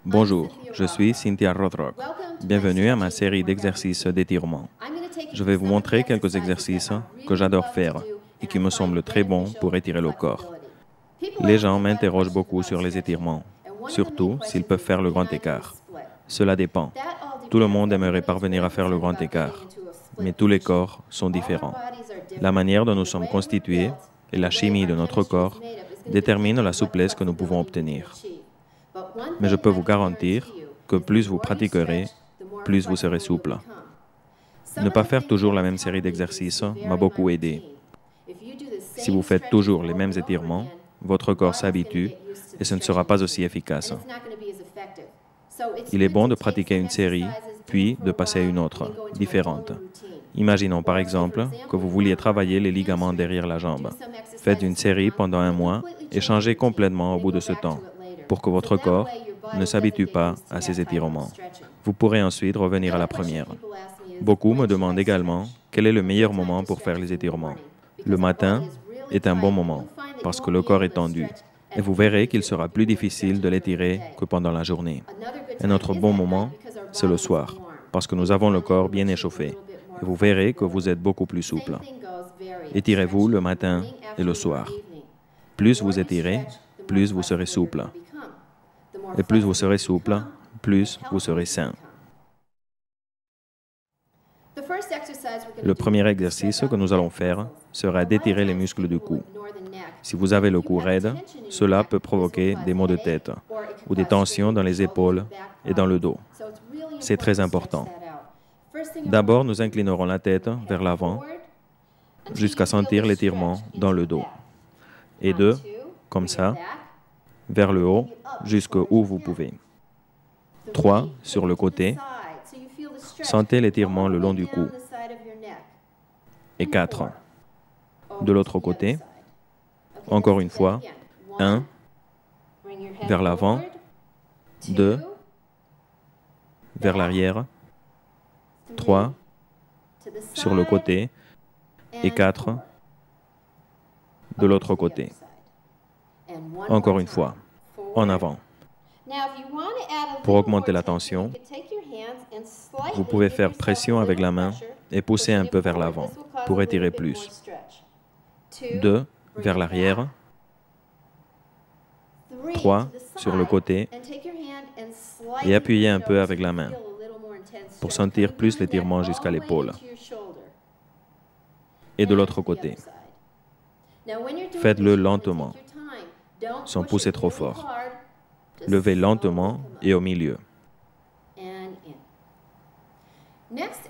Bonjour, je suis Cynthia Rothrock. Bienvenue à ma série d'exercices d'étirement. Je vais vous montrer quelques exercices que j'adore faire et qui me semblent très bons pour étirer le corps. Les gens m'interrogent beaucoup sur les étirements, surtout s'ils peuvent faire le grand écart. Cela dépend. Tout le monde aimerait parvenir à faire le grand écart, mais tous les corps sont différents. La manière dont nous sommes constitués et la chimie de notre corps déterminent la souplesse que nous pouvons obtenir. Mais je peux vous garantir que plus vous pratiquerez, plus vous serez souple. Ne pas faire toujours la même série d'exercices m'a beaucoup aidé. Si vous faites toujours les mêmes étirements, votre corps s'habitue et ce ne sera pas aussi efficace. Il est bon de pratiquer une série, puis de passer à une autre, différente. Imaginons par exemple que vous vouliez travailler les ligaments derrière la jambe. Faites une série pendant un mois et changez complètement au bout de ce temps, pour que votre corps ne s'habitue pas à ces étirements. Vous pourrez ensuite revenir à la première. Beaucoup me demandent également quel est le meilleur moment pour faire les étirements. Le matin est un bon moment, parce que le corps est tendu, et vous verrez qu'il sera plus difficile de l'étirer que pendant la journée. Un autre bon moment, c'est le soir, parce que nous avons le corps bien échauffé, et vous verrez que vous êtes beaucoup plus souple. Étirez-vous le matin et le soir. Plus vous étirez, plus vous serez souple. Et plus vous serez souple, plus vous serez sain. Le premier exercice que nous allons faire sera d'étirer les muscles du cou. Si vous avez le cou raide, cela peut provoquer des maux de tête ou des tensions dans les épaules et dans le dos. C'est très important. D'abord, nous inclinerons la tête vers l'avant jusqu'à sentir l'étirement dans le dos. Et deux, comme ça, vers le haut jusqu'où vous pouvez. 3, sur le côté. Sentez l'étirement le long du cou. Et 4, de l'autre côté. Encore une fois. 1, vers l'avant. 2, vers l'arrière. 3, sur le côté. Et 4, de l'autre côté. Encore une fois, en avant. Pour augmenter la tension, vous pouvez faire pression avec la main et pousser un peu vers l'avant pour étirer plus. 2, vers l'arrière. 3, sur le côté. Et appuyez un peu avec la main pour sentir plus l'étirement jusqu'à l'épaule. Et de l'autre côté. Faites-le lentement, sans pousser trop fort. Levez lentement et au milieu.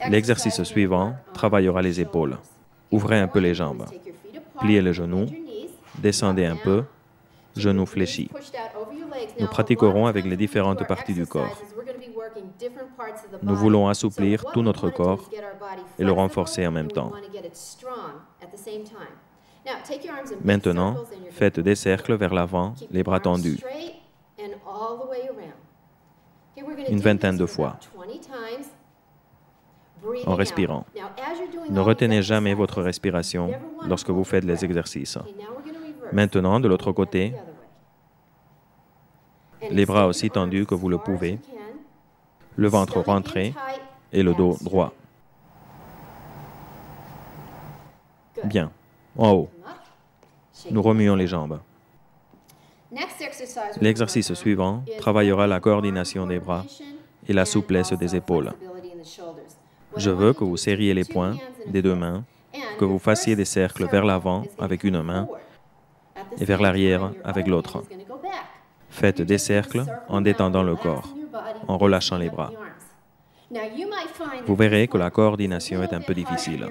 L'exercice suivant travaillera les épaules. Ouvrez un peu les jambes. Pliez les genoux. Descendez un peu. Genoux fléchis. Nous pratiquerons avec les différentes parties du corps. Nous voulons assouplir tout notre corps et le renforcer en même temps. Maintenant, faites des cercles vers l'avant, les bras tendus. Une vingtaine de fois, en respirant. Ne retenez jamais votre respiration lorsque vous faites les exercices. Maintenant, de l'autre côté, les bras aussi tendus que vous le pouvez, le ventre rentré et le dos droit. Bien, en haut. Nous remuons les jambes. L'exercice suivant travaillera la coordination des bras et la souplesse des épaules. Je veux que vous serriez les poings des deux mains, que vous fassiez des cercles vers l'avant avec une main et vers l'arrière avec l'autre. Faites des cercles en détendant le corps, en relâchant les bras. Vous verrez que la coordination est un peu difficile.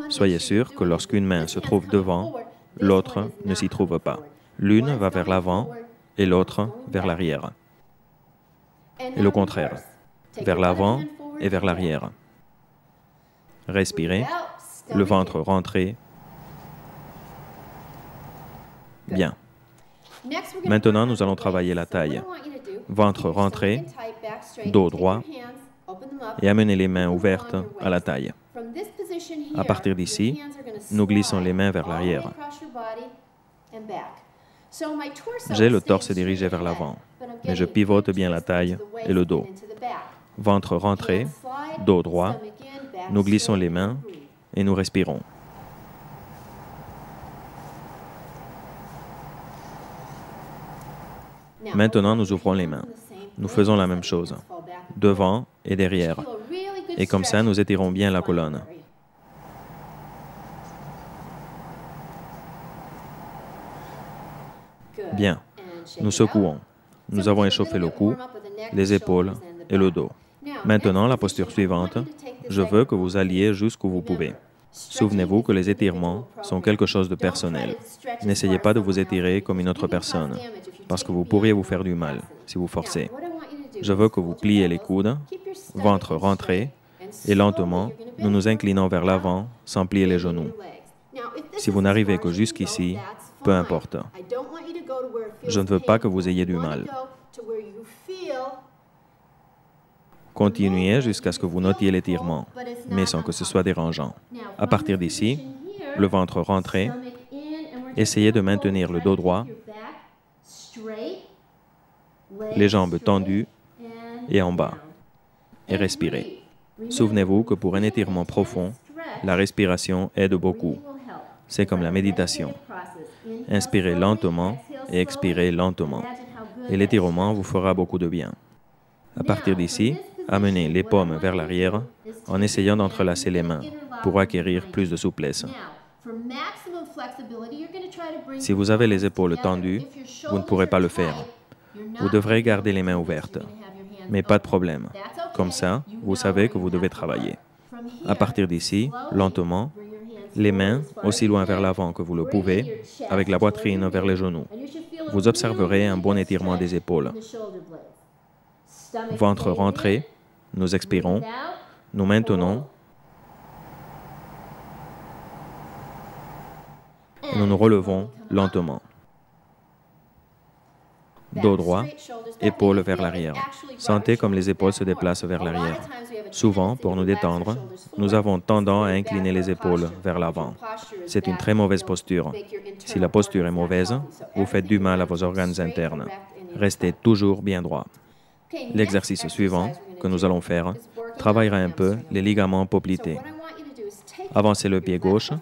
Soyez sûr que lorsqu'une main se trouve devant, l'autre ne s'y trouve pas. L'une va vers l'avant et l'autre vers l'arrière. Et le contraire, vers l'avant et vers l'arrière. Respirez, le ventre rentré. Bien. Maintenant, nous allons travailler la taille. Ventre rentré, dos droit, et amenez les mains ouvertes à la taille. À partir d'ici, nous glissons les mains vers l'arrière. J'ai le torse dirigé vers l'avant, mais je pivote bien la taille et le dos. Ventre rentré, dos droit, nous glissons les mains et nous respirons. Maintenant, nous ouvrons les mains. Nous faisons la même chose, devant et derrière. Et comme ça, nous étirons bien la colonne. Bien. Nous secouons. Nous avons échauffé le cou, les épaules et le dos. Maintenant, la posture suivante, je veux que vous alliez jusqu'où vous pouvez. Souvenez-vous que les étirements sont quelque chose de personnel. N'essayez pas de vous étirer comme une autre personne, parce que vous pourriez vous faire du mal si vous forcez. Je veux que vous pliez les coudes, ventre rentré, et lentement, nous nous inclinons vers l'avant sans plier les genoux. Si vous n'arrivez que jusqu'ici, peu importe. Je ne veux pas que vous ayez du mal. Continuez jusqu'à ce que vous notiez l'étirement, mais sans que ce soit dérangeant. À partir d'ici, le ventre rentré, essayez de maintenir le dos droit, les jambes tendues et en bas, et respirez. Souvenez-vous que pour un étirement profond, la respiration aide beaucoup. C'est comme la méditation. Inspirez lentement et expirez lentement. Et l'étirement vous fera beaucoup de bien. À partir d'ici, amenez les paumes vers l'arrière en essayant d'entrelacer les mains pour acquérir plus de souplesse. Si vous avez les épaules tendues, vous ne pourrez pas le faire. Vous devrez garder les mains ouvertes. Mais pas de problème. Comme ça, vous savez que vous devez travailler. À partir d'ici, lentement, les mains aussi loin vers l'avant que vous le pouvez, avec la poitrine vers les genoux. Vous observerez un bon étirement des épaules. Ventre rentré, nous expirons, nous maintenons, et nous nous relevons lentement. Dos droit, épaules vers l'arrière. Sentez comme les épaules se déplacent vers l'arrière. Souvent, pour nous détendre, nous avons tendance à incliner les épaules vers l'avant. C'est une très mauvaise posture. Si la posture est mauvaise, vous faites du mal à vos organes internes. Restez toujours bien droit. L'exercice suivant que nous allons faire travaillera un peu les ligaments poplités. Avancez le pied gauche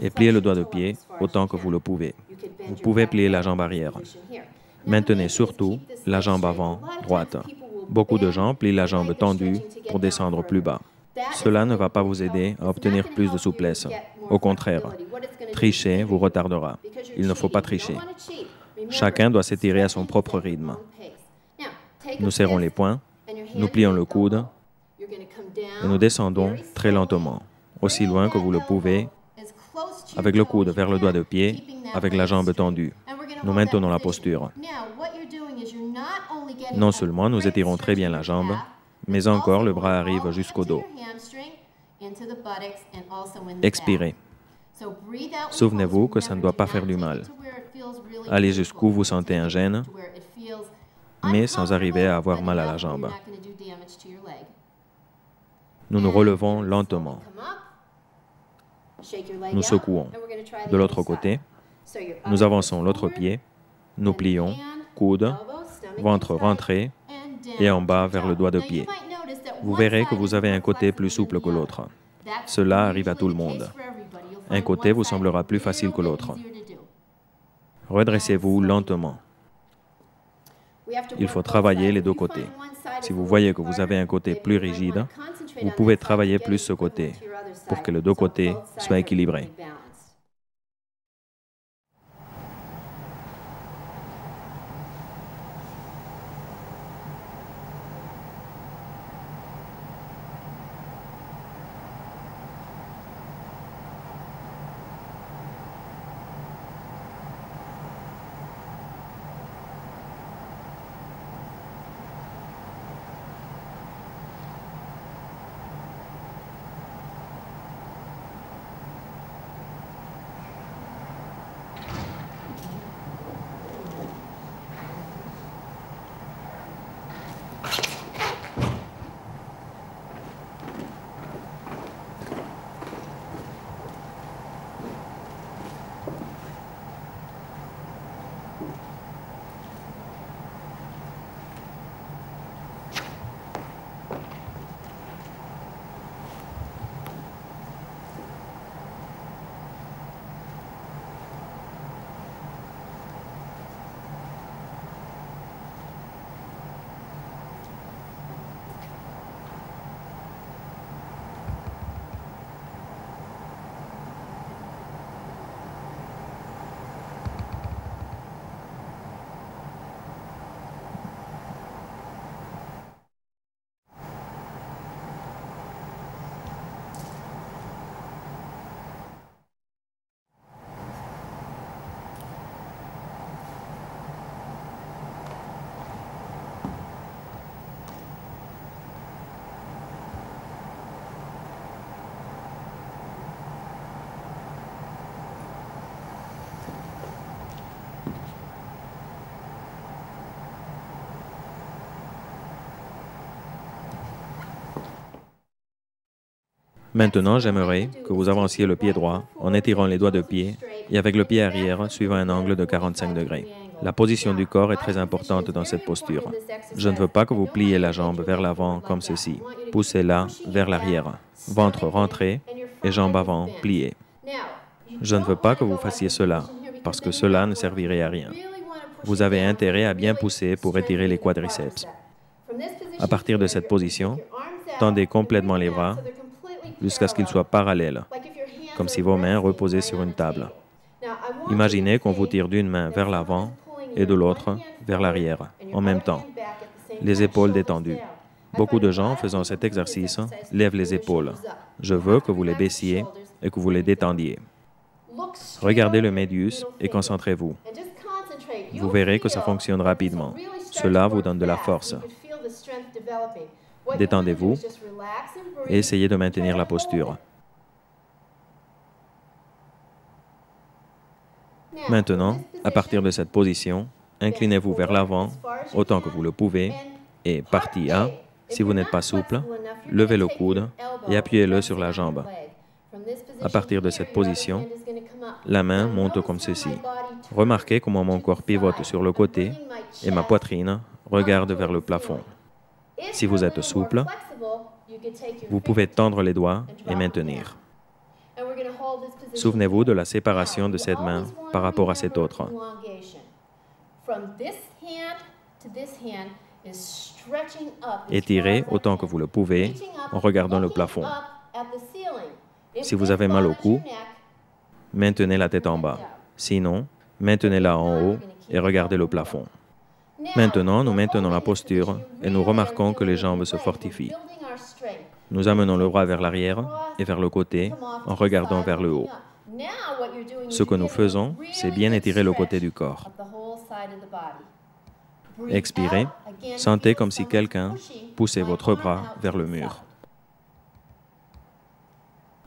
et pliez le doigt de pied autant que vous le pouvez. Vous pouvez plier la jambe arrière. Maintenez surtout la jambe avant droite. Beaucoup de gens plient la jambe tendue pour descendre plus bas. Cela ne va pas vous aider à obtenir plus de souplesse. Au contraire, tricher vous retardera. Il ne faut pas tricher. Chacun doit s'étirer à son propre rythme. Nous serrons les poings, nous plions le coude et nous descendons très lentement, aussi loin que vous le pouvez, avec le coude vers le doigt de pied, avec la jambe tendue. Nous maintenons la posture. Non seulement nous étirons très bien la jambe, mais encore le bras arrive jusqu'au dos. Expirez. Souvenez-vous que ça ne doit pas faire du mal. Allez jusqu'où vous sentez un gêne, mais sans arriver à avoir mal à la jambe. Nous nous relevons lentement. Nous secouons. De l'autre côté, nous avançons l'autre pied, nous plions, coude, ventre rentré et en bas vers le doigt de pied. Vous verrez que vous avez un côté plus souple que l'autre. Cela arrive à tout le monde. Un côté vous semblera plus facile que l'autre. Redressez-vous lentement. Il faut travailler les deux côtés. Si vous voyez que vous avez un côté plus rigide, vous pouvez travailler plus ce côté pour que les deux côtés soient équilibrés. Maintenant, j'aimerais que vous avanciez le pied droit en étirant les doigts de pied et avec le pied arrière suivant un angle de 45 degrés. La position du corps est très importante dans cette posture. Je ne veux pas que vous pliez la jambe vers l'avant comme ceci. Poussez-la vers l'arrière. Ventre rentré et jambe avant pliée. Je ne veux pas que vous fassiez cela parce que cela ne servirait à rien. Vous avez intérêt à bien pousser pour étirer les quadriceps. À partir de cette position, tendez complètement les bras jusqu'à ce qu'ils soient parallèles, comme si vos mains reposaient sur une table. Imaginez qu'on vous tire d'une main vers l'avant et de l'autre vers l'arrière, en même temps, les épaules détendues. Beaucoup de gens faisant cet exercice lèvent les épaules. Je veux que vous les baissiez et que vous les détendiez. Regardez le médius et concentrez-vous. Vous verrez que ça fonctionne rapidement. Cela vous donne de la force. Détendez-vous et essayez de maintenir la posture. Maintenant, à partir de cette position, inclinez-vous vers l'avant autant que vous le pouvez et partie A, si vous n'êtes pas souple, levez le coude et appuyez-le sur la jambe. À partir de cette position, la main monte comme ceci. Remarquez comment mon corps pivote sur le côté et ma poitrine regarde vers le plafond. Si vous êtes souple, vous pouvez tendre les doigts et maintenir. Souvenez-vous de la séparation de cette main par rapport à cette autre. Étirez autant que vous le pouvez en regardant le plafond. Si vous avez mal au cou, maintenez la tête en bas. Sinon, maintenez-la en haut et regardez le plafond. Maintenant, nous maintenons la posture et nous remarquons que les jambes se fortifient. Nous amenons le bras vers l'arrière et vers le côté en regardant vers le haut. Ce que nous faisons, c'est bien étirer le côté du corps. Expirez, sentez comme si quelqu'un poussait votre bras vers le mur.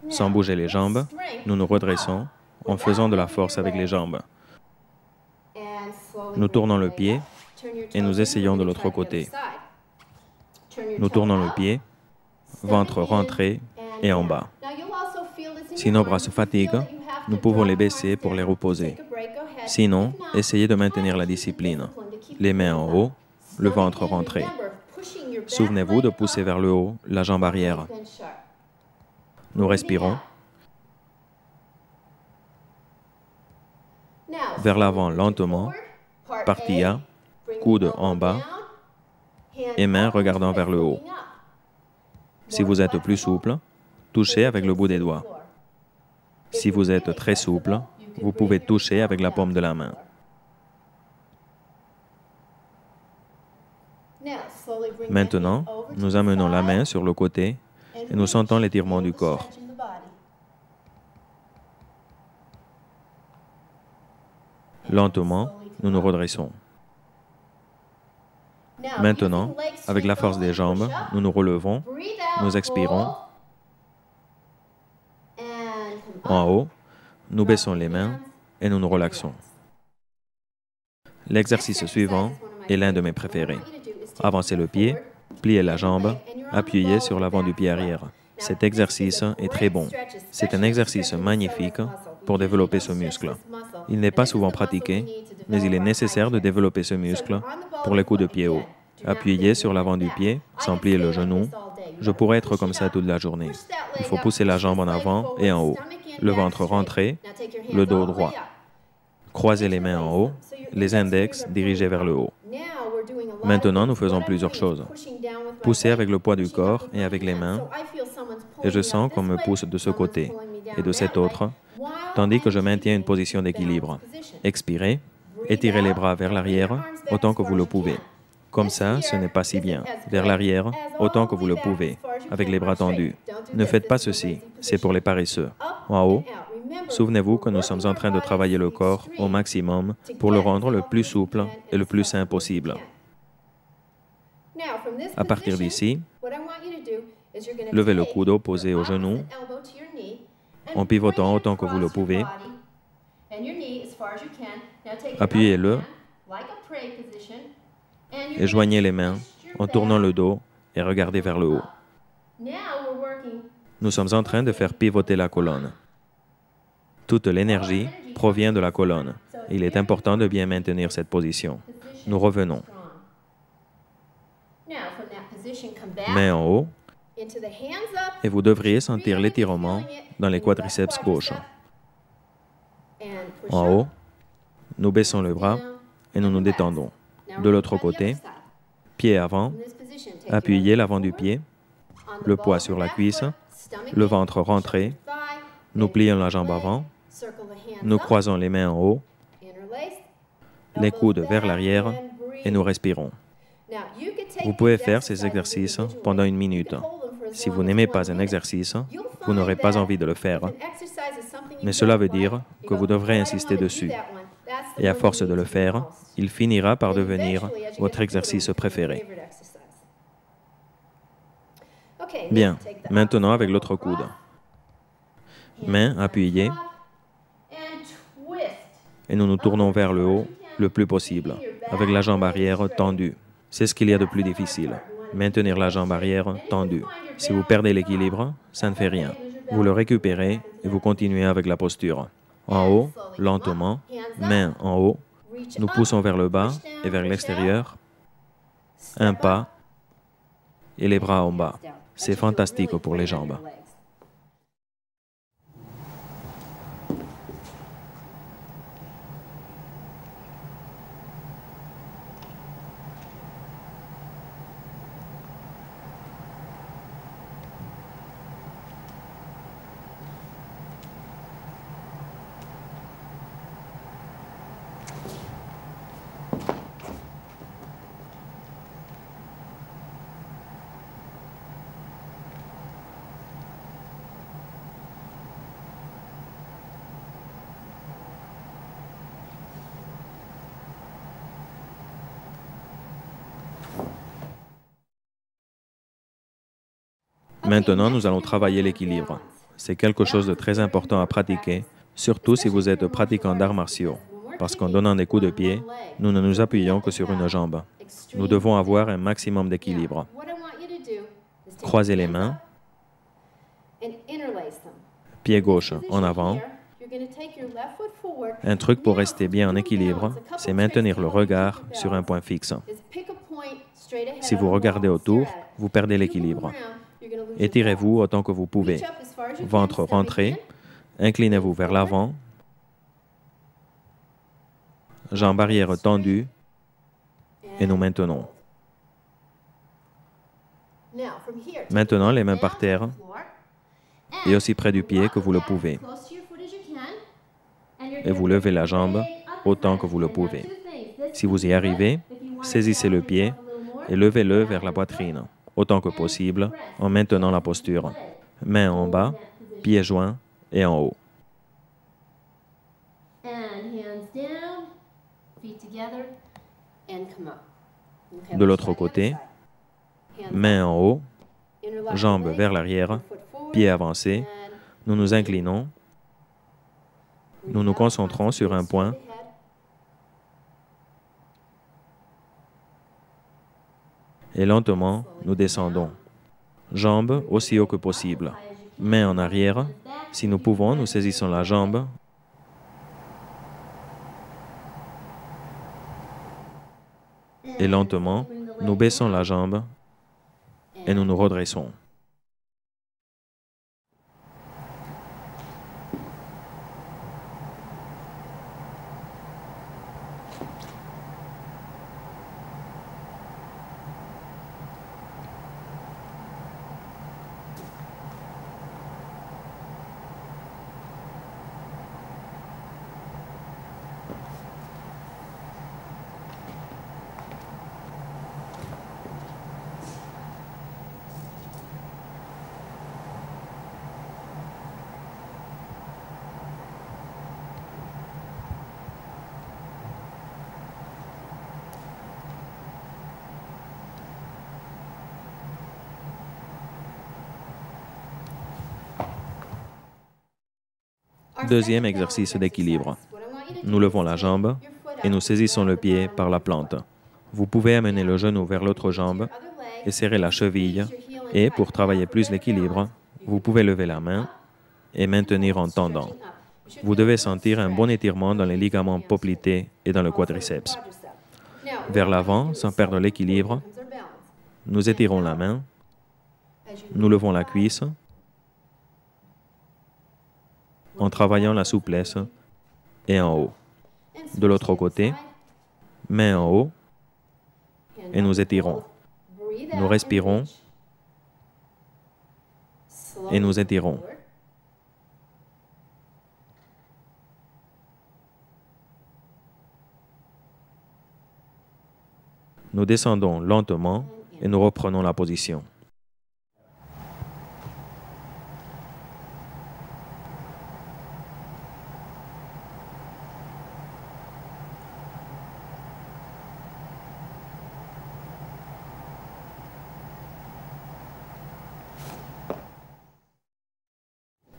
Sans bouger les jambes, nous nous redressons en faisant de la force avec les jambes. Nous tournons le pied et nous essayons de l'autre côté. Nous tournons le pied, ventre rentré et en bas. Si nos bras se fatiguent, nous pouvons les baisser pour les reposer. Sinon, essayez de maintenir la discipline. Les mains en haut, le ventre rentré. Souvenez-vous de pousser vers le haut la jambe arrière. Nous respirons. Vers l'avant lentement, partie A, coude en bas et mains regardant vers le haut. Si vous êtes plus souple, touchez avec le bout des doigts. Si vous êtes très souple, vous pouvez toucher avec la paume de la main. Maintenant, nous amenons la main sur le côté et nous sentons l'étirement du corps. Lentement, nous nous redressons. Maintenant, avec la force des jambes, nous nous relevons, nous expirons. En haut, nous baissons les mains et nous nous relaxons. L'exercice suivant est l'un de mes préférés. Avancez le pied, pliez la jambe, appuyez sur l'avant du pied arrière. Cet exercice est très bon. C'est un exercice magnifique pour développer ce muscle. Il n'est pas souvent pratiqué mais il est nécessaire de développer ce muscle pour les coups de pied haut. Appuyez sur l'avant du pied, sans plier le genou. Je pourrais être comme ça toute la journée. Il faut pousser la jambe en avant et en haut. Le ventre rentré, le dos droit. Croisez les mains en haut, les index dirigés vers le haut. Maintenant, nous faisons plusieurs choses. Pousser avec le poids du corps et avec les mains, et je sens qu'on me pousse de ce côté et de cet autre, tandis que je maintiens une position d'équilibre. Expirez, étirez les bras vers l'arrière autant que vous le pouvez. Comme ça, ce n'est pas si bien. Vers l'arrière, autant que vous le pouvez, avec les bras tendus. Ne faites pas ceci, c'est pour les paresseux. En haut, souvenez-vous que nous sommes en train de travailler le corps au maximum pour le rendre le plus souple et le plus sain possible. À partir d'ici, levez le coude opposé au genou en pivotant autant que vous le pouvez. Appuyez-le et joignez les mains en tournant le dos et regardez vers le haut. Nous sommes en train de faire pivoter la colonne. Toute l'énergie provient de la colonne. Il est important de bien maintenir cette position. Nous revenons. Mains en haut, et vous devriez sentir l'étirement dans les quadriceps gauche. En haut, nous baissons le bras et nous nous détendons. De l'autre côté, pied avant, appuyez l'avant du pied, le poids sur la cuisse, le ventre rentré, nous plions la jambe avant, nous croisons les mains en haut, les coudes vers l'arrière et nous respirons. Vous pouvez faire ces exercices pendant 1 minute. Si vous n'aimez pas un exercice, vous n'aurez pas envie de le faire. Mais cela veut dire que vous devrez insister dessus. Et à force de le faire, il finira par devenir votre exercice préféré. Bien, maintenant avec l'autre coude. Mains appuyées. Et nous nous tournons vers le haut le plus possible, avec la jambe arrière tendue. C'est ce qu'il y a de plus difficile, maintenir la jambe arrière tendue. Si vous perdez l'équilibre, ça ne fait rien. Vous le récupérez et vous continuez avec la posture. En haut, lentement, mains en haut, nous poussons vers le bas et vers l'extérieur. Un pas et les bras en bas. C'est fantastique pour les jambes. Maintenant, nous allons travailler l'équilibre. C'est quelque chose de très important à pratiquer, surtout si vous êtes pratiquant d'arts martiaux, parce qu'en donnant des coups de pied, nous ne nous appuyons que sur une jambe. Nous devons avoir un maximum d'équilibre. Croisez les mains, pied gauche en avant. Un truc pour rester bien en équilibre, c'est maintenir le regard sur un point fixe. Si vous regardez autour, vous perdez l'équilibre. Étirez-vous autant que vous pouvez. Ventre rentré, inclinez-vous vers l'avant. Jambes arrière tendues. Et nous maintenons. Maintenant, les mains par terre et aussi près du pied que vous le pouvez. Et vous levez la jambe autant que vous le pouvez. Si vous y arrivez, saisissez le pied et levez-le vers la poitrine, autant que possible, en maintenant la posture. Mains en bas, pieds joints et en haut. De l'autre côté, mains en haut, jambes vers l'arrière, pieds avancés, nous nous inclinons, nous nous concentrons sur un point et lentement, nous descendons. Jambes aussi haut que possible. Mains en arrière. Si nous pouvons, nous saisissons la jambe Et lentement, nous baissons la jambe et nous nous redressons. Deuxième exercice d'équilibre. Nous levons la jambe et nous saisissons le pied par la plante. Vous pouvez amener le genou vers l'autre jambe et serrer la cheville. Et pour travailler plus l'équilibre, vous pouvez lever la main et maintenir en tendant. Vous devez sentir un bon étirement dans les ligaments poplités et dans le quadriceps. Vers l'avant, sans perdre l'équilibre, nous étirons la main, nous levons la cuisse, en travaillant la souplesse et en haut. De l'autre côté, main en haut et nous étirons. Nous respirons et nous étirons. Nous descendons lentement et nous reprenons la position.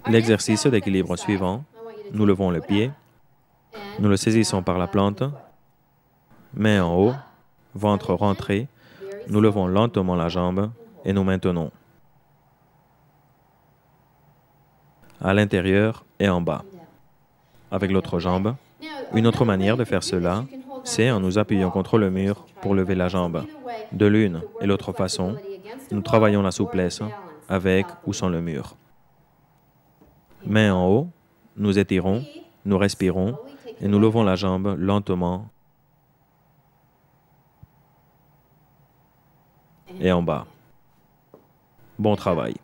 L'exercice d'équilibre suivant, nous levons le pied, nous le saisissons par la plante, main en haut, ventre rentré, nous levons lentement la jambe et nous maintenons. À l'intérieur et en bas. Avec l'autre jambe. Une autre manière de faire cela, c'est en nous appuyant contre le mur pour lever la jambe. De l'une et l'autre façon, nous travaillons la souplesse avec ou sans le mur. Main en haut, nous étirons, nous respirons et nous levons la jambe lentement et en bas. Bon travail.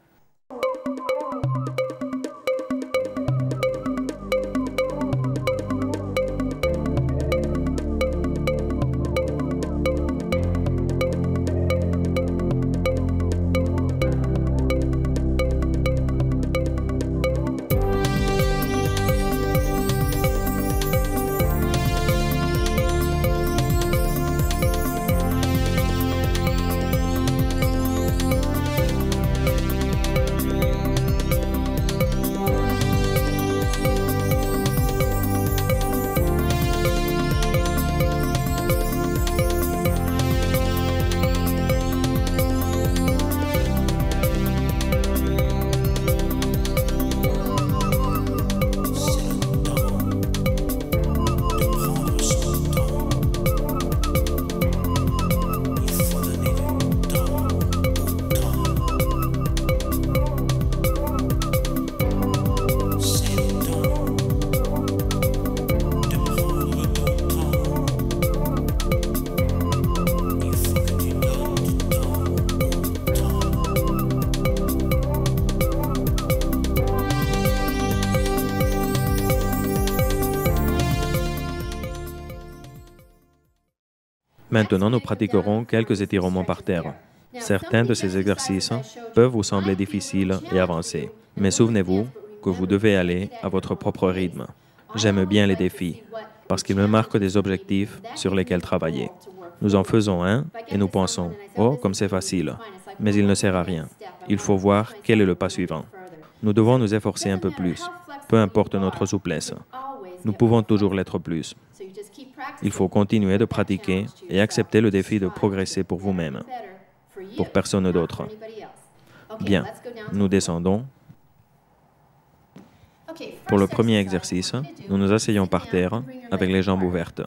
Maintenant, nous pratiquerons quelques étirements par terre. Certains de ces exercices peuvent vous sembler difficiles et avancés, mais souvenez-vous que vous devez aller à votre propre rythme. J'aime bien les défis, parce qu'ils me marquent des objectifs sur lesquels travailler. Nous en faisons un et nous pensons « Oh, comme c'est facile !» Mais il ne sert à rien. Il faut voir quel est le pas suivant. Nous devons nous efforcer un peu plus, peu importe notre souplesse. Nous pouvons toujours l'être plus. Il faut continuer de pratiquer et accepter le défi de progresser pour vous-même, pour personne d'autre. Bien, nous descendons. Pour le premier exercice, nous nous asseyons par terre avec les jambes ouvertes.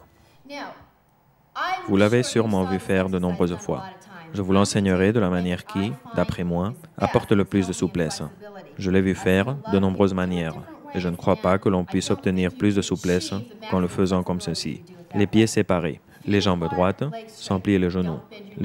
Vous l'avez sûrement vu faire de nombreuses fois. Je vous l'enseignerai de la manière qui, d'après moi, apporte le plus de souplesse. Je l'ai vu faire de nombreuses manières, et je ne crois pas que l'on puisse obtenir plus de souplesse qu'en le faisant comme ceci. Les pieds séparés, les jambes droites, sans plier les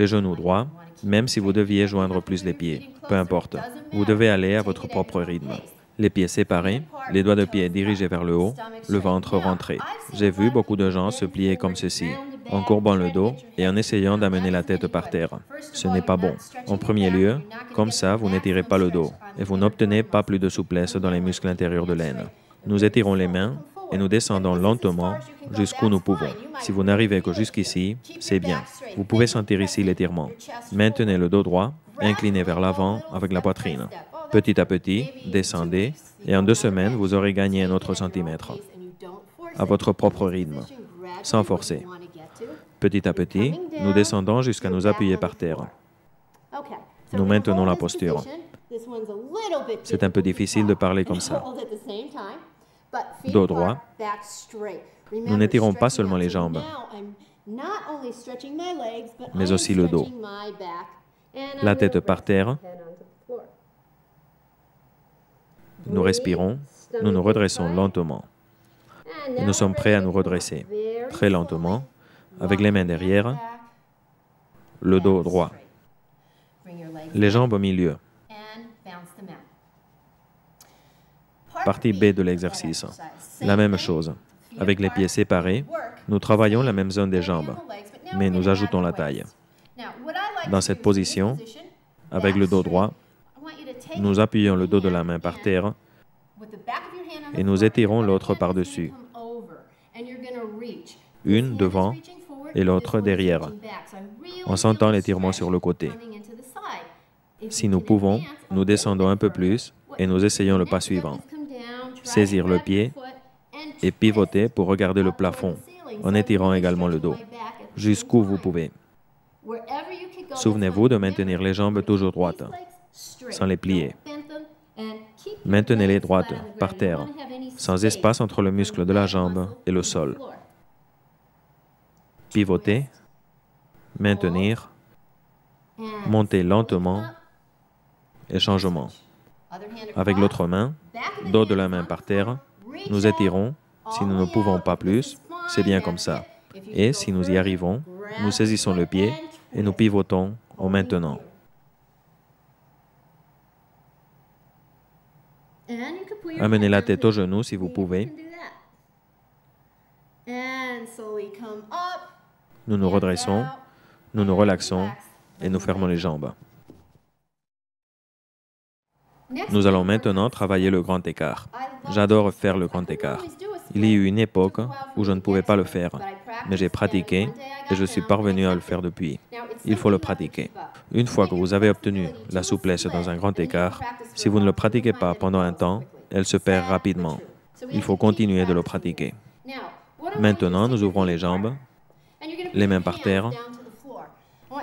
genoux droits, même si vous deviez joindre plus les pieds, peu importe. Vous devez aller à votre propre rythme. Les pieds séparés, les doigts de pied dirigés vers le haut, le ventre rentré. J'ai vu beaucoup de gens se plier comme ceci, en courbant le dos et en essayant d'amener la tête par terre. Ce n'est pas bon. En premier lieu, comme ça, vous n'étirez pas le dos et vous n'obtenez pas plus de souplesse dans les muscles intérieurs de l'aine. Nous étirons les mains et nous descendons lentement jusqu'où nous pouvons. Si vous n'arrivez que jusqu'ici, c'est bien. Vous pouvez sentir ici l'étirement. Maintenez le dos droit, incliné vers l'avant avec la poitrine. Petit à petit, descendez et en 2 semaines, vous aurez gagné un autre centimètre. À votre propre rythme, sans forcer. Petit à petit, nous descendons jusqu'à nous appuyer par terre. Nous maintenons la posture. C'est un peu difficile de parler comme ça. Dos droit. Nous n'étirons pas seulement les jambes, mais aussi le dos. La tête par terre. Nous respirons, nous nous redressons lentement. Et nous sommes prêts à nous redresser, très lentement, avec les mains derrière, le dos droit, les jambes au milieu. Partie B de l'exercice. La même chose. Avec les pieds séparés, nous travaillons la même zone des jambes, mais nous ajoutons la taille. Dans cette position, avec le dos droit, nous appuyons le dos de la main par terre et nous étirons l'autre par-dessus. Une devant et l'autre derrière, en sentant l'étirement sur le côté. Si nous pouvons, nous descendons un peu plus et nous essayons le pas suivant. Saisir le pied et pivoter pour regarder le plafond, en étirant également le dos, jusqu'où vous pouvez. Souvenez-vous de maintenir les jambes toujours droites, sans les plier. Maintenez-les droites, par terre, sans espace entre le muscle de la jambe et le sol. Pivoter, maintenir, monter lentement et changement. Avec l'autre main, dos de la main par terre, nous étirons. Si nous ne pouvons pas plus, c'est bien comme ça. Et si nous y arrivons, nous saisissons le pied et nous pivotons en maintenant. Amenez la tête aux genoux si vous pouvez. Nous nous redressons, nous nous relaxons et nous fermons les jambes. Nous allons maintenant travailler le grand écart. J'adore faire le grand écart. Il y a eu une époque où je ne pouvais pas le faire, mais j'ai pratiqué et je suis parvenu à le faire depuis. Il faut le pratiquer. Une fois que vous avez obtenu la souplesse dans un grand écart, si vous ne le pratiquez pas pendant un temps, elle se perd rapidement. Il faut continuer de le pratiquer. Maintenant, nous ouvrons les jambes, les mains par terre,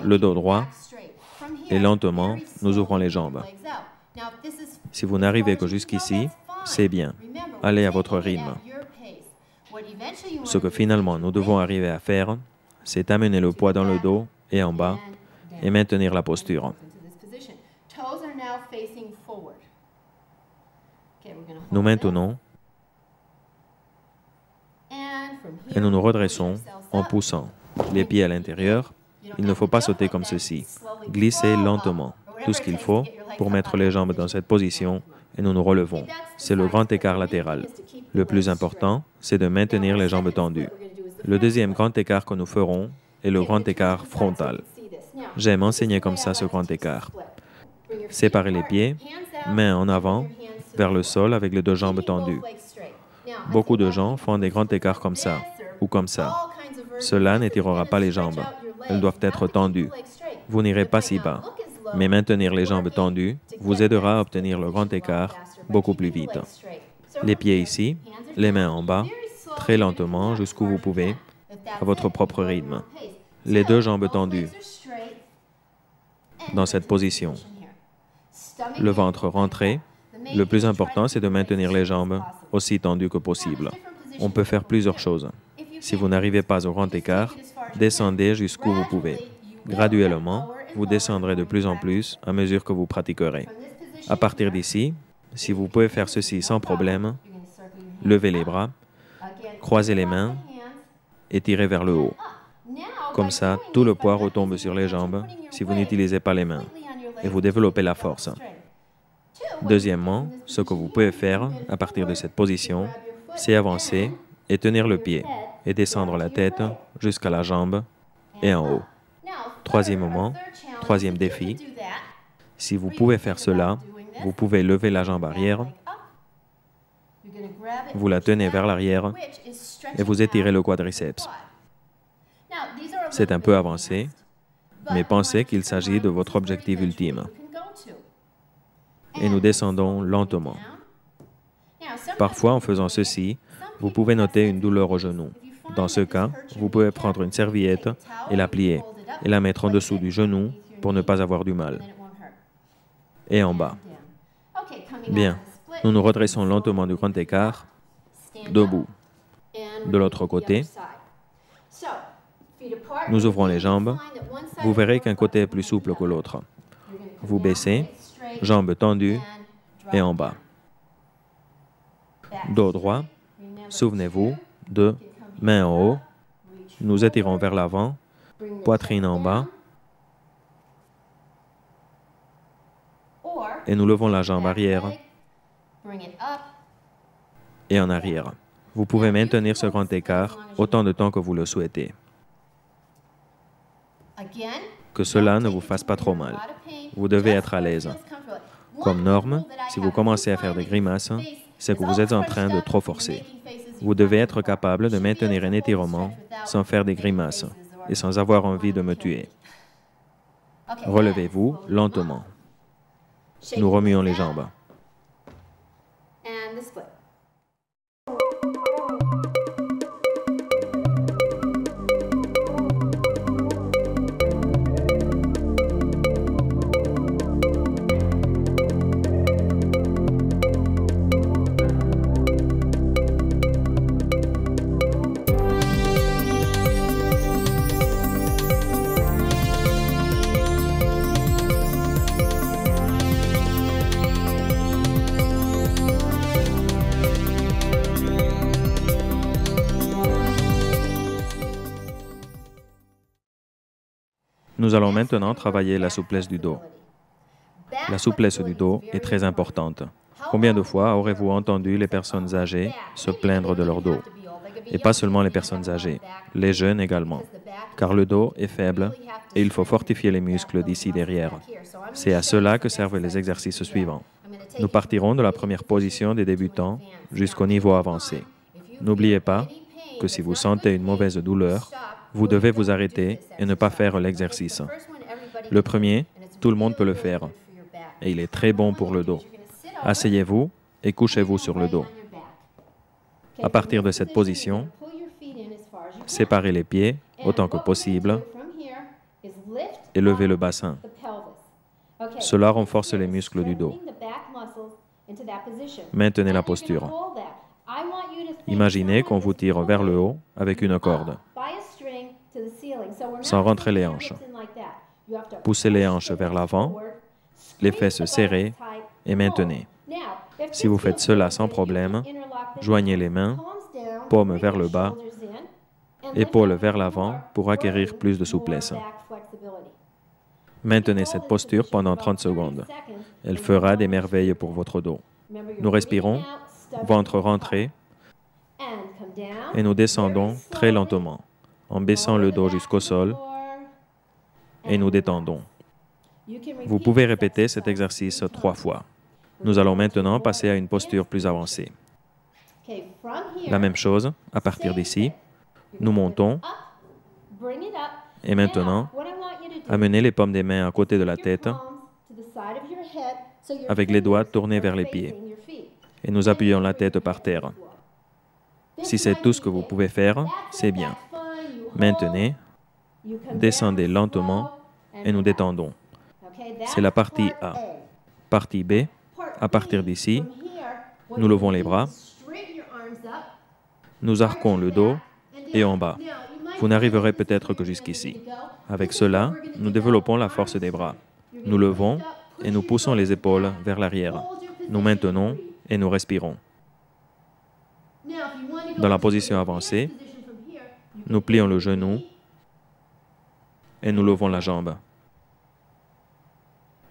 le dos droit, et lentement, nous ouvrons les jambes. Si vous n'arrivez que jusqu'ici, c'est bien. Allez à votre rythme. Ce que finalement nous devons arriver à faire, c'est amener le poids dans le dos et en bas et maintenir la posture. Nous maintenons et nous nous redressons en poussant les pieds à l'intérieur. Il ne faut pas sauter comme ceci. Glissez lentement. Tout ce qu'il faut pour mettre les jambes dans cette position et nous nous relevons. C'est le grand écart latéral. Le plus important, c'est de maintenir les jambes tendues. Le deuxième grand écart que nous ferons est le grand écart frontal. J'aime enseigner comme ça ce grand écart. Séparez les pieds, mains en avant, vers le sol avec les 2 jambes tendues. Beaucoup de gens font des grands écarts comme ça, ou comme ça. Cela n'étirera pas les jambes. Elles doivent être tendues. Vous n'irez pas si bas. Mais maintenir les jambes tendues vous aidera à obtenir le grand écart beaucoup plus vite. Les pieds ici, les mains en bas, très lentement jusqu'où vous pouvez, à votre propre rythme. Les 2 jambes tendues dans cette position. Le ventre rentré. Le plus important, c'est de maintenir les jambes aussi tendues que possible. On peut faire plusieurs choses. Si vous n'arrivez pas au grand écart, Descendez jusqu'où vous pouvez. Graduellement, vous descendrez de plus en plus à mesure que vous pratiquerez. À partir d'ici, si vous pouvez faire ceci sans problème, levez les bras, croisez les mains et tirez vers le haut. Comme ça, tout le poids retombe sur les jambes si vous n'utilisez pas les mains et vous développez la force. Deuxièmement, ce que vous pouvez faire à partir de cette position, c'est avancer et tenir le pied et descendre la tête jusqu'à la jambe et en haut. Troisièmement, troisième défi, si vous pouvez faire cela, vous pouvez lever la jambe arrière, vous la tenez vers l'arrière et vous étirez le quadriceps. C'est un peu avancé, mais pensez qu'il s'agit de votre objectif ultime. Et nous descendons lentement. Parfois, en faisant ceci, vous pouvez noter une douleur au genou. Dans ce cas, vous pouvez prendre une serviette et la plier et la mettre en dessous du genou pour ne pas avoir du mal. Et en bas. Bien, nous nous redressons lentement du grand écart, debout. De l'autre côté, nous ouvrons les jambes. Vous verrez qu'un côté est plus souple que l'autre. Vous baissez, jambes tendues et en bas. Dos droit, souvenez-vous de main en haut, nous étirons vers l'avant, poitrine en bas, et nous levons la jambe arrière et en arrière. Vous pouvez maintenir ce grand écart autant de temps que vous le souhaitez. Que cela ne vous fasse pas trop mal. Vous devez être à l'aise. Comme norme, si vous commencez à faire des grimaces, c'est que vous êtes en train de trop forcer. Vous devez être capable de maintenir un étirement sans faire des grimaces et sans avoir envie de me tuer. Relevez-vous lentement. Nous remuons les jambes. Nous allons maintenant travailler la souplesse du dos. La souplesse du dos est très importante. Combien de fois aurez-vous entendu les personnes âgées se plaindre de leur dos? Et pas seulement les personnes âgées, les jeunes également. Car le dos est faible et il faut fortifier les muscles d'ici derrière. C'est à cela que servent les exercices suivants. Nous partirons de la première position des débutants jusqu'au niveau avancé. N'oubliez pas que si vous sentez une mauvaise douleur, vous devez vous arrêter et ne pas faire l'exercice. Le premier, tout le monde peut le faire, et il est très bon pour le dos. Asseyez-vous et couchez-vous sur le dos. À partir de cette position, séparez les pieds autant que possible et levez le bassin. Cela renforce les muscles du dos. Maintenez la posture. Imaginez qu'on vous tire vers le haut avec une corde, sans rentrer les hanches. Poussez les hanches vers l'avant, les fesses serrées et maintenez. Si vous faites cela sans problème, joignez les mains, paume vers le bas, épaules vers l'avant pour acquérir plus de souplesse. Maintenez cette posture pendant 30 secondes. Elle fera des merveilles pour votre dos. Nous respirons, ventre rentré, et nous descendons très lentement, en baissant le dos jusqu'au sol, et nous détendons. Vous pouvez répéter cet exercice 3 fois. Nous allons maintenant passer à une posture plus avancée. La même chose, à partir d'ici, nous montons, et maintenant, amenez les paumes des mains à côté de la tête, avec les doigts tournés vers les pieds, et nous appuyons la tête par terre. Si c'est tout ce que vous pouvez faire, c'est bien. Maintenez, descendez lentement et nous détendons. C'est la partie A. Partie B, à partir d'ici, nous levons les bras, nous arquons le dos et en bas. Vous n'arriverez peut-être que jusqu'ici. Avec cela, nous développons la force des bras. Nous levons et nous poussons les épaules vers l'arrière. Nous maintenons et nous respirons. Dans la position avancée, nous plions le genou et nous levons la jambe.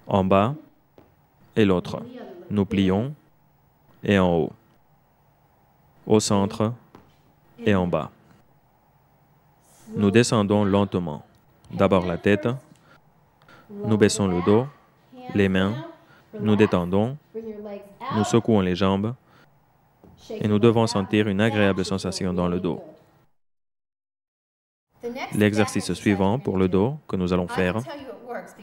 En bas et l'autre. Nous plions et en haut. Au centre et en bas. Nous descendons lentement. D'abord la tête. Nous baissons le dos, les mains. Nous détendons. Nous secouons les jambes. Et nous devons sentir une agréable sensation dans le dos. L'exercice suivant pour le dos que nous allons faire,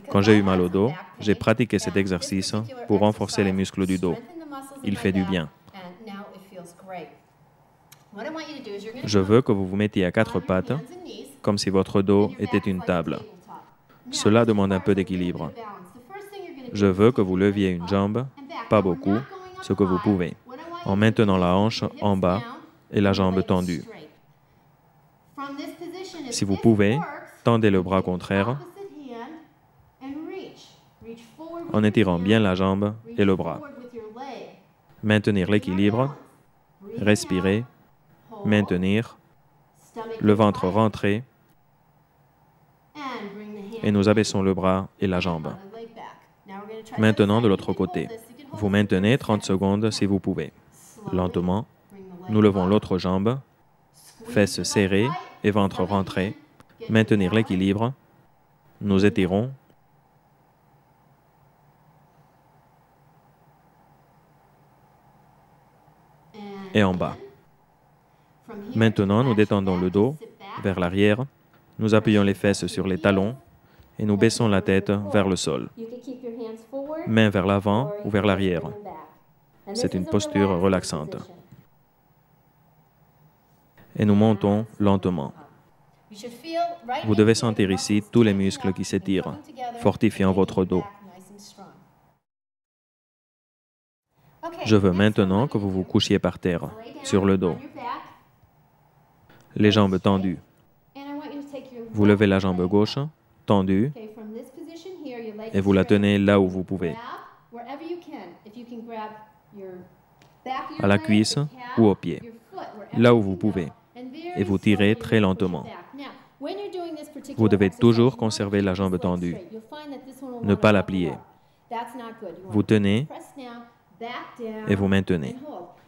quand j'ai eu mal au dos, j'ai pratiqué cet exercice pour renforcer les muscles du dos. Il fait du bien. Je veux que vous vous mettiez à quatre pattes, comme si votre dos était une table. Cela demande un peu d'équilibre. Je veux que vous leviez une jambe, pas beaucoup, ce que vous pouvez, en maintenant la hanche en bas et la jambe tendue. Si vous pouvez, tendez le bras contraire en étirant bien la jambe et le bras. Maintenir l'équilibre, respirer, maintenir, le ventre rentré, et nous abaissons le bras et la jambe. Maintenant, de l'autre côté. Vous maintenez 30 secondes si vous pouvez. Lentement, nous levons l'autre jambe, fesses serrées et ventre rentré. Maintenir l'équilibre. Nous étirons. Et en bas. Maintenant, nous détendons le dos vers l'arrière. Nous appuyons les fesses sur les talons et nous baissons la tête vers le sol. Mains vers l'avant ou vers l'arrière. C'est une posture relaxante. Et nous montons lentement. Vous devez sentir ici tous les muscles qui s'étirent, fortifiant votre dos. Je veux maintenant que vous vous couchiez par terre, sur le dos. Les jambes tendues. Vous levez la jambe gauche, tendue, et vous la tenez là où vous pouvez. À la cuisse ou au pied, là où vous pouvez. Et vous tirez très lentement. Vous devez toujours conserver la jambe tendue. Ne pas la plier. Vous tenez et vous maintenez.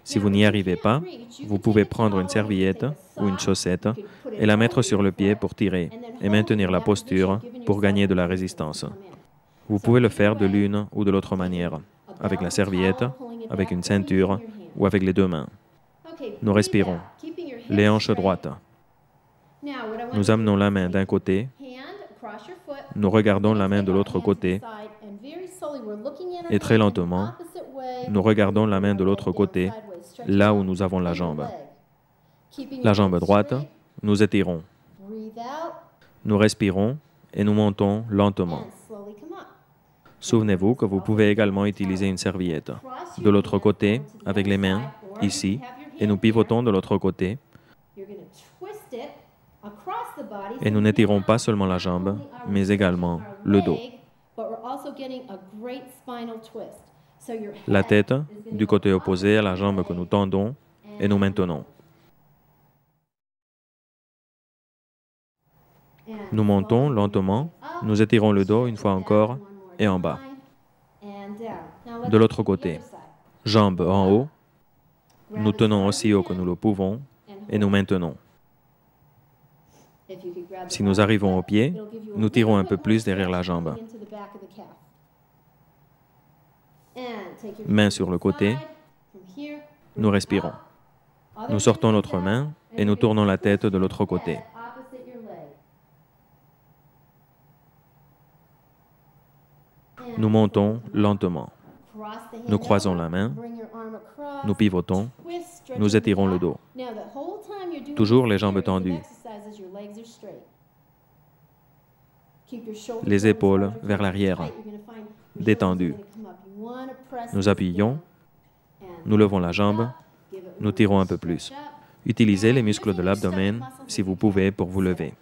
Si vous n'y arrivez pas, vous pouvez prendre une serviette ou une chaussette et la mettre sur le pied pour tirer et maintenir la posture pour gagner de la résistance. Vous pouvez le faire de l'une ou de l'autre manière, avec la serviette, avec une ceinture ou avec les deux mains. Nous respirons. Les hanches droites. Nous amenons la main d'un côté. Nous regardons la main de l'autre côté. Et très lentement, nous regardons la main de l'autre côté, là où nous avons la jambe. La jambe droite, nous étirons. Nous respirons et nous montons lentement. Souvenez-vous que vous pouvez également utiliser une serviette. De l'autre côté, avec les mains, ici, et nous pivotons de l'autre côté. Et nous n'étirons pas seulement la jambe, mais également le dos. La tête du côté opposé à la jambe que nous tendons et nous maintenons. Nous montons lentement, nous étirons le dos une fois encore et en bas. De l'autre côté, jambes en haut, nous tenons aussi haut que nous le pouvons et nous maintenons. Si nous arrivons au pied, nous tirons un peu plus derrière la jambe. Main sur le côté, nous respirons. Nous sortons notre main et nous tournons la tête de l'autre côté. Nous montons lentement. Nous croisons la main, nous pivotons, nous étirons le dos. Toujours les jambes tendues. Les épaules vers l'arrière, détendues. Nous appuyons, nous levons la jambe, nous tirons un peu plus. Utilisez les muscles de l'abdomen si vous pouvez pour vous lever.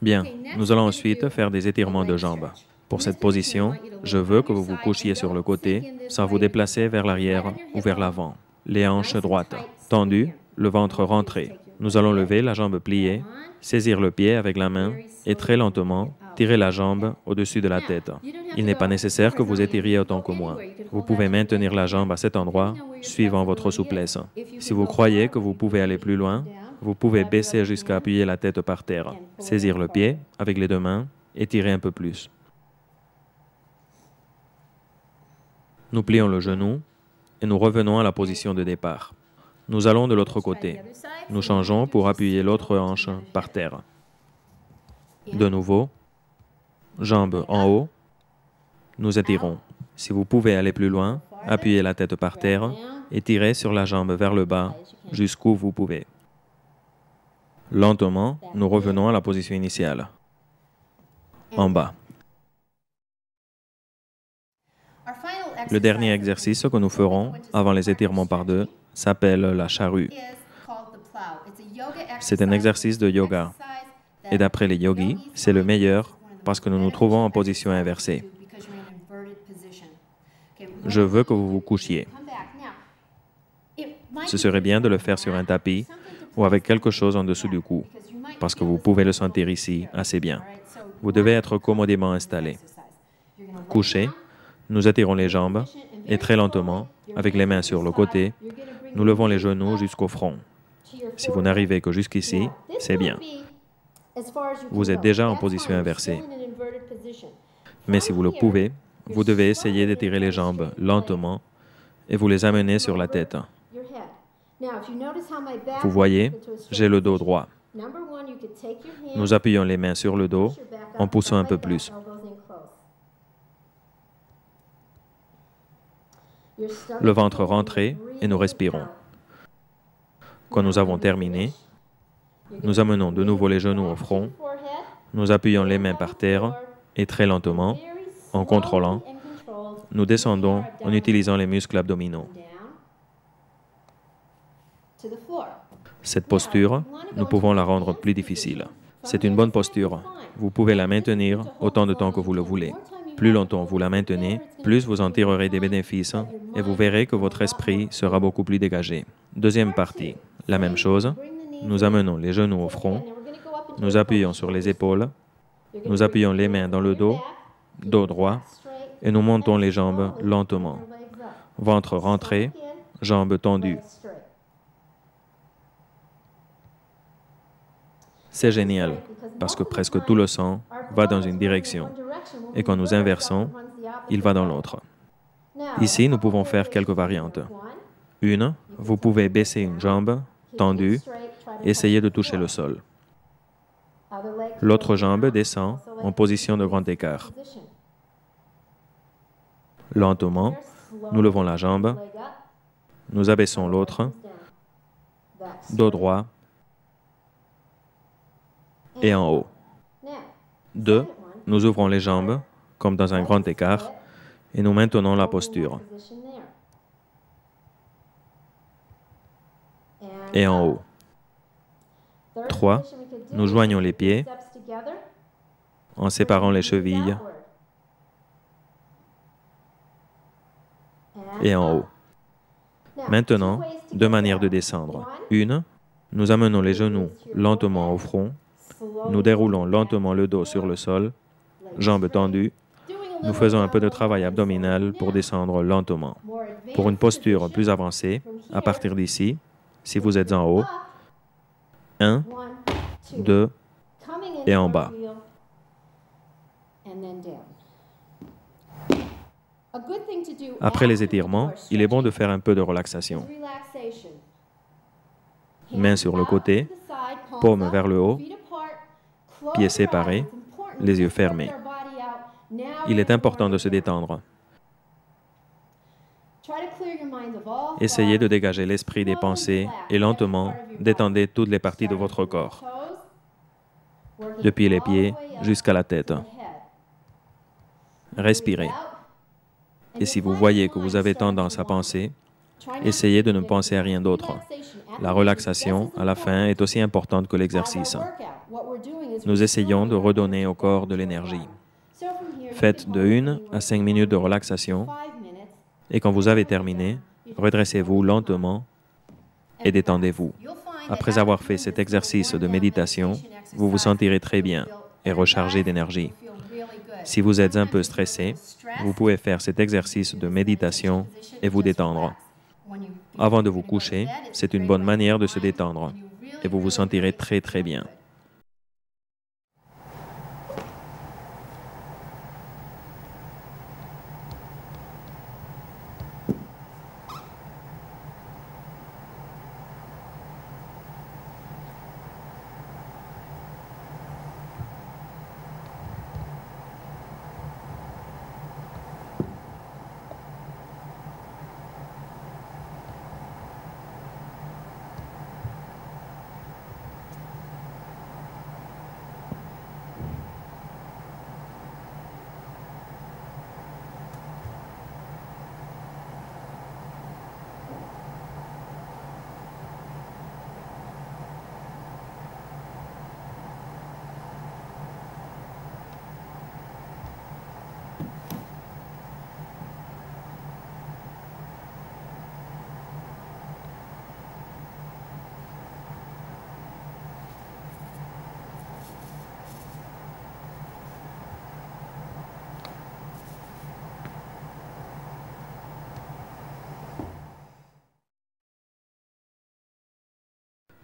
Bien, nous allons ensuite faire des étirements de jambes. Pour cette position, je veux que vous vous couchiez sur le côté sans vous déplacer vers l'arrière ou vers l'avant. Les hanches droites, tendues, le ventre rentré. Nous allons lever la jambe pliée, saisir le pied avec la main et très lentement tirer la jambe au-dessus de la tête. Il n'est pas nécessaire que vous étiriez autant que moi. Vous pouvez maintenir la jambe à cet endroit suivant votre souplesse. Si vous croyez que vous pouvez aller plus loin, vous pouvez baisser jusqu'à appuyer la tête par terre, saisir le pied avec les deux mains et tirer un peu plus. Nous plions le genou et nous revenons à la position de départ. Nous allons de l'autre côté. Nous changeons pour appuyer l'autre hanche par terre. De nouveau, jambes en haut, nous étirons. Si vous pouvez aller plus loin, appuyez la tête par terre et tirez sur la jambe vers le bas jusqu'où vous pouvez. Lentement, nous revenons à la position initiale. En bas. Le dernier exercice que nous ferons avant les étirements par deux s'appelle la charrue. C'est un exercice de yoga. Et d'après les yogis, c'est le meilleur parce que nous nous trouvons en position inversée. Je veux que vous vous couchiez. Ce serait bien de le faire sur un tapis ou avec quelque chose en dessous du cou, parce que vous pouvez le sentir ici assez bien. Vous devez être commodément installé. Couché, nous étirons les jambes et très lentement, avec les mains sur le côté, nous levons les genoux jusqu'au front. Si vous n'arrivez que jusqu'ici, c'est bien. Vous êtes déjà en position inversée. Mais si vous le pouvez, vous devez essayer d'étirer les jambes lentement et vous les amener sur la tête. Vous voyez, j'ai le dos droit. Nous appuyons les mains sur le dos en poussant un peu plus. Le ventre rentré et nous respirons. Quand nous avons terminé, nous amenons de nouveau les genoux au front, nous appuyons les mains par terre et très lentement, en contrôlant, nous descendons en utilisant les muscles abdominaux. Cette posture, nous pouvons la rendre plus difficile. C'est une bonne posture. Vous pouvez la maintenir autant de temps que vous le voulez. Plus longtemps vous la maintenez, plus vous en tirerez des bénéfices et vous verrez que votre esprit sera beaucoup plus dégagé. Deuxième partie, la même chose. Nous amenons les genoux au front, nous appuyons sur les épaules, nous appuyons les mains dans le dos, dos droit, et nous montons les jambes lentement. Ventre rentré, jambes tendues. C'est génial, parce que presque tout le sang va dans une direction, et quand nous inversons, il va dans l'autre. Ici, nous pouvons faire quelques variantes. Une, vous pouvez baisser une jambe, tendue, essayez de toucher le sol. L'autre jambe descend en position de grand écart. Lentement, nous levons la jambe, nous abaissons l'autre, dos droit et en haut. 2, nous ouvrons les jambes comme dans un grand écart et nous maintenons la posture. Et en haut. 3, nous joignons les pieds en séparant les chevilles et en haut. Maintenant, deux manières de descendre. Une, nous amenons les genoux lentement au front, nous déroulons lentement le dos sur le sol, jambes tendues. Nous faisons un peu de travail abdominal pour descendre lentement. Pour une posture plus avancée, à partir d'ici, si vous êtes en haut, 1, 2 et en bas. Après les étirements, il est bon de faire un peu de relaxation. Mains sur le côté, paumes vers le haut, pieds séparés, les yeux fermés. Il est important de se détendre. Essayez de dégager l'esprit des pensées et lentement, détendez toutes les parties de votre corps, depuis les pieds jusqu'à la tête. Respirez. Et si vous voyez que vous avez tendance à penser, Essayez de ne penser à rien d'autre. La relaxation, à la fin, est aussi importante que l'exercice. Nous essayons de redonner au corps de l'énergie. Faites de 1 à 5 minutes de relaxation et quand vous avez terminé, redressez-vous lentement et détendez-vous. Après avoir fait cet exercice de méditation, vous vous sentirez très bien et rechargé d'énergie. Si vous êtes un peu stressé, vous pouvez faire cet exercice de méditation et vous détendre. Avant de vous coucher, c'est une bonne manière de se détendre et vous vous sentirez très très bien.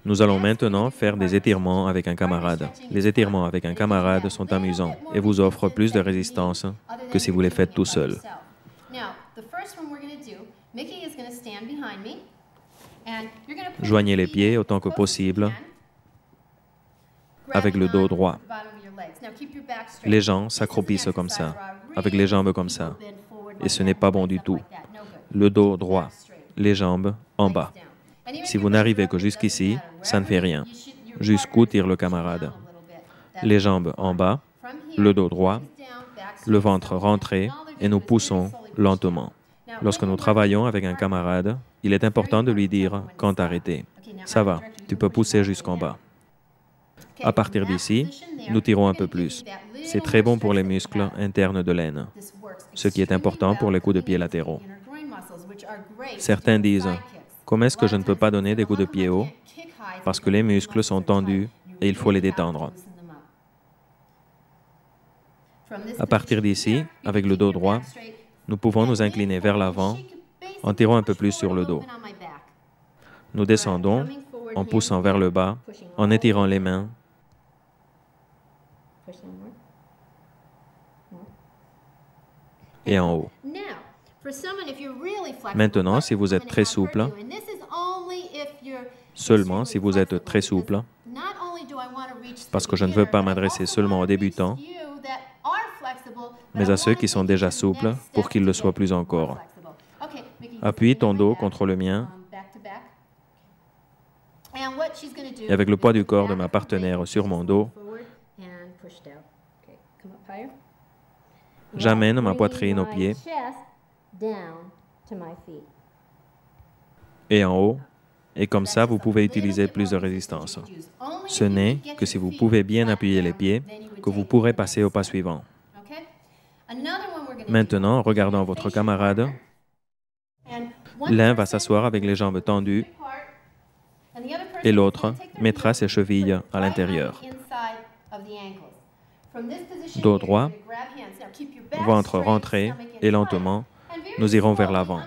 Nous allons maintenant faire des étirements avec un camarade. Les étirements avec un camarade sont amusants et vous offrent plus de résistance que si vous les faites tout seul. Joignez les pieds autant que possible avec le dos droit. Les gens s'accroupissent comme ça, avec les jambes comme ça, et ce n'est pas bon du tout. Le dos droit, les jambes en bas. Si vous n'arrivez que jusqu'ici, ça ne fait rien. Jusqu'où tire le camarade. Les jambes en bas, le dos droit, le ventre rentré et nous poussons lentement. Lorsque nous travaillons avec un camarade, il est important de lui dire quand arrêter. Ça va, tu peux pousser jusqu'en bas. À partir d'ici, nous tirons un peu plus. C'est très bon pour les muscles internes de l'aine, ce qui est important pour les coups de pied latéraux. Certains disent « Comment est-ce que je ne peux pas donner des coups de pied hauts? Parce que les muscles sont tendus et il faut les détendre. » À partir d'ici, avec le dos droit, nous pouvons nous incliner vers l'avant en tirant un peu plus sur le dos. Nous descendons en poussant vers le bas, en étirant les mains et en haut. Maintenant, si vous êtes très souple, seulement si vous êtes très souple, parce que je ne veux pas m'adresser seulement aux débutants, mais à ceux qui sont déjà souples pour qu'ils le soient plus encore. Appuie ton dos contre le mien et avec le poids du corps de ma partenaire sur mon dos, j'amène ma poitrine aux pieds et en haut, et comme ça, vous pouvez utiliser plus de résistance. Ce n'est que si vous pouvez bien appuyer les pieds que vous pourrez passer au pas suivant. Maintenant, regardant votre camarade, l'un va s'asseoir avec les jambes tendues et l'autre mettra ses chevilles à l'intérieur. Dos droit, ventre rentré et lentement, nous irons vers l'avant,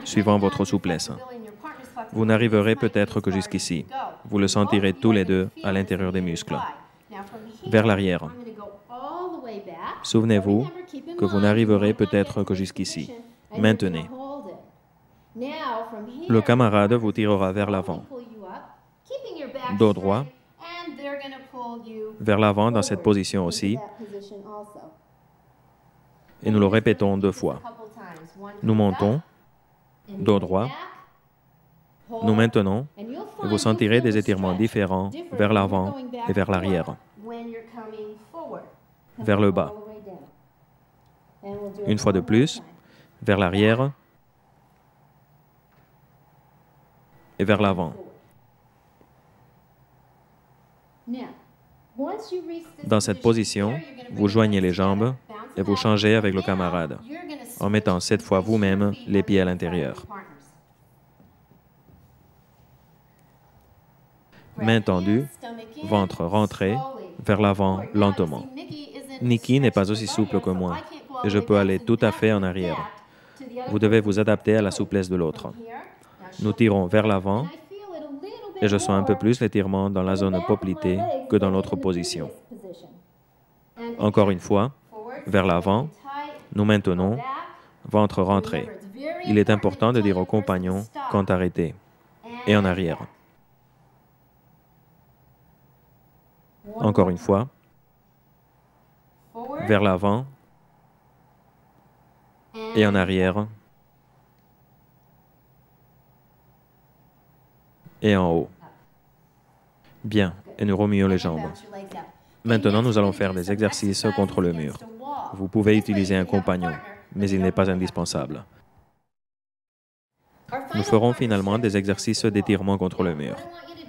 suivant votre souplesse. Vous n'arriverez peut-être que jusqu'ici. Vous le sentirez tous les deux à l'intérieur des muscles. Vers l'arrière. Souvenez-vous que vous n'arriverez peut-être que jusqu'ici. Maintenez. Le camarade vous tirera vers l'avant. Dos droit, vers l'avant dans cette position aussi. Et nous le répétons 2 fois. Nous montons, dos droit. Nous maintenons, et vous sentirez des étirements différents vers l'avant et vers l'arrière. Vers le bas. Une fois de plus, vers l'arrière et vers l'avant. Dans cette position, vous joignez les jambes et vous changez avec le camarade, en mettant cette fois vous-même les pieds à l'intérieur. Main tendue, ventre rentré, vers l'avant lentement. Nikki n'est pas aussi souple que moi et je peux aller tout à fait en arrière. Vous devez vous adapter à la souplesse de l'autre. Nous tirons vers l'avant et je sens un peu plus l'étirement dans la zone poplitée que dans l'autre position. Encore une fois, vers l'avant, nous maintenons, ventre rentré. Il est important de dire au compagnon quand arrêter et en arrière. Encore une fois, vers l'avant et en arrière et en haut. Bien, et nous remuons les jambes. Maintenant, nous allons faire des exercices contre le mur. Vous pouvez utiliser un compagnon, mais il n'est pas indispensable. Nous ferons finalement des exercices d'étirement contre le mur.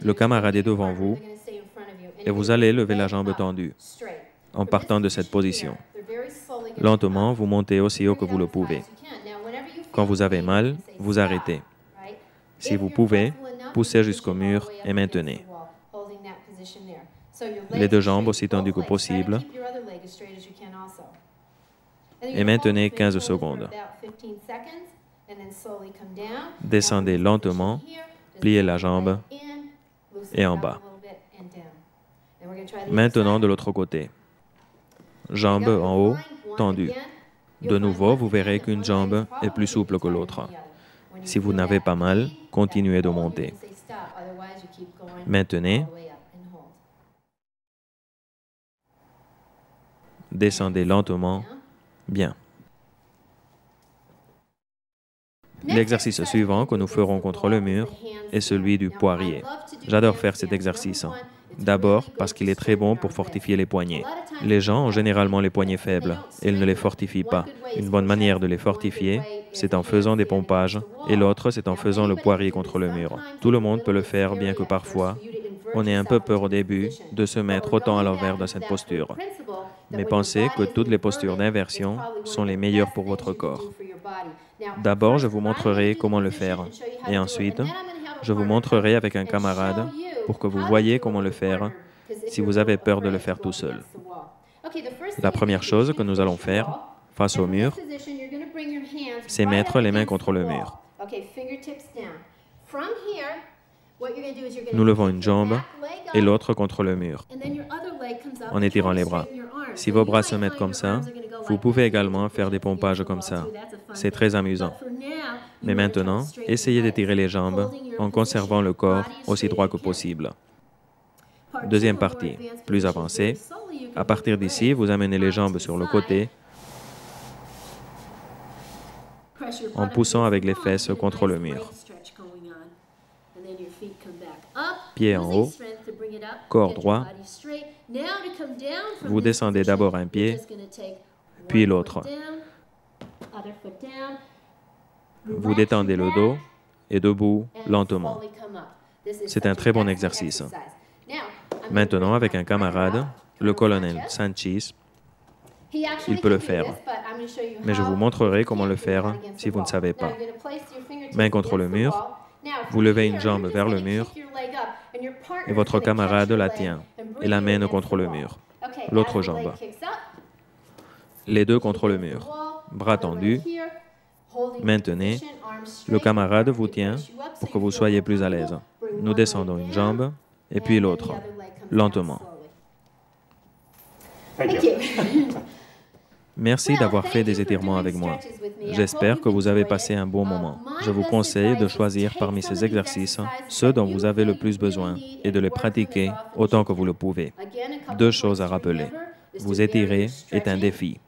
Le camarade est devant vous et vous allez lever la jambe tendue en partant de cette position. Lentement, vous montez aussi haut que vous le pouvez. Quand vous avez mal, vous arrêtez. Si vous pouvez, poussez jusqu'au mur et maintenez. Les deux jambes aussi tendues que possible. Et maintenez 15 secondes. Descendez lentement, pliez la jambe et en bas. Maintenant de l'autre côté. Jambe en haut, tendue. De nouveau, vous verrez qu'une jambe est plus souple que l'autre. Si vous n'avez pas mal, continuez de monter. Maintenez. Descendez lentement. Bien. L'exercice suivant que nous ferons contre le mur est celui du poirier. J'adore faire cet exercice. D'abord parce qu'il est très bon pour fortifier les poignets. Les gens ont généralement les poignets faibles et ils ne les fortifient pas. Une bonne manière de les fortifier, c'est en faisant des pompages et l'autre, c'est en faisant le poirier contre le mur. Tout le monde peut le faire, bien que parfois, on ait un peu peur au début de se mettre autant à l'envers dans cette posture. Mais pensez que toutes les postures d'inversion sont les meilleures pour votre corps. D'abord, je vous montrerai comment le faire et ensuite, je vous montrerai avec un camarade pour que vous voyez comment le faire si vous avez peur de le faire tout seul. La première chose que nous allons faire, face au mur, c'est mettre les mains contre le mur. Nous levons une jambe et l'autre contre le mur, en étirant les bras. Si vos bras se mettent comme ça, vous pouvez également faire des pompages comme ça. C'est très amusant. Mais maintenant, essayez d'étirer les jambes en conservant le corps aussi droit que possible. Deuxième partie, plus avancée. À partir d'ici, vous amenez les jambes sur le côté en poussant avec les fesses contre le mur. Pieds en haut, corps droit. Vous descendez d'abord un pied, puis l'autre. Vous détendez le dos et debout lentement. C'est un très bon exercice. Maintenant, avec un camarade, le colonel Sanchez, il peut le faire. Mais je vous montrerai comment le faire si vous ne savez pas. Main contre le mur, vous levez une jambe vers le mur et votre camarade la tient et l'amène contre le mur. L'autre jambe. Les deux contre le mur. Bras tendus. Maintenez. Le camarade vous tient pour que vous soyez plus à l'aise. Nous descendons une jambe et puis l'autre, lentement. Merci d'avoir fait des étirements avec moi. J'espère que vous avez passé un bon moment. Je vous conseille de choisir parmi ces exercices ceux dont vous avez le plus besoin et de les pratiquer autant que vous le pouvez. Deux choses à rappeler. Vous étirer est un défi.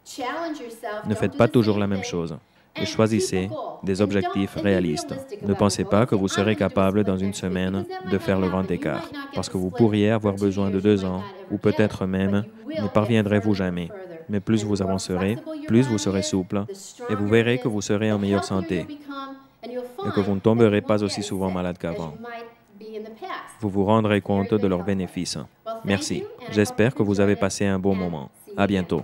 Ne faites pas toujours la même chose et choisissez des objectifs réalistes. Ne pensez pas que vous serez capable dans une semaine de faire le grand écart, parce que vous pourriez avoir besoin de 2 ans ou peut-être même n'y parviendrez-vous jamais. Mais plus vous avancerez, plus vous serez souple et vous verrez que vous serez en meilleure santé. et que vous ne tomberez pas aussi souvent malade qu'avant. Vous vous rendrez compte de leurs bénéfices. Merci. J'espère que vous avez passé un bon moment. À bientôt.